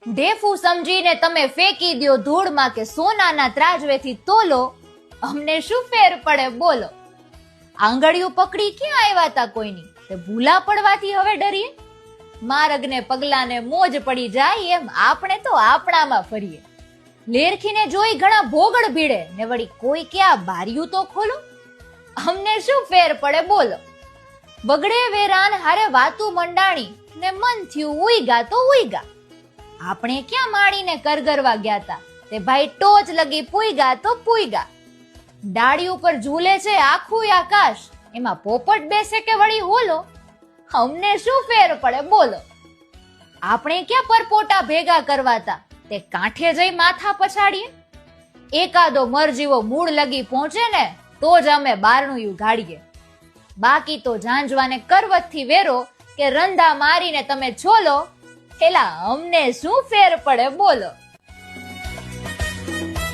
ઢેફું સમજીને તમે ફેંકી દ્યો ધૂળમાં કે સોનાના ત્રાજવેથી તોલો, અમને શું ફેર પડે બોલો. આંગળીયું પકડી ક્યાં આવ્યા તા કોઈની, તે ભૂલા પડવાથી હવે ડરીએ. માર્ગને પગલાને મોજ પડી જાય એમ આપણે તો આપણામાં ફરીએ. લેરખીને જોઈ ઘણા ભોગળ ભીડે ને વળી કોઈ કે આ બારિયું તો ખોલો, અમને શું ફેર પડે બોલો. બગડે વેરાન હારે વાતું મંડાણી ને મન થયું ઉઈગા તો ઉઈગા. આપણે ક્યાં માણીને કરગરવા ગયા તા, તે ભાઈ ટોચ લગી પુઈગા તો પુઈગા. ડાળી ઉપર ઝૂલે છે આખું આકાશ, એમાં પોપટ બેસે કે વળી હોલો, અમને શું ફેર પડે બોલો. આપણે ક્યાં પરપોટા ભેગા કરવાતા, તે કાંઠે જઈ માથા પછાડીએ. એકાદો મરજીવો મૂળ લગી પહોંચે ને તો જ અમે બારણું ગાડીએ. બાકી તો ઝાંઝવાને કરવતથી વેરો કે રંધા મારીને તમે છોલો, એલા અમને શું ફેર પડે બોલો.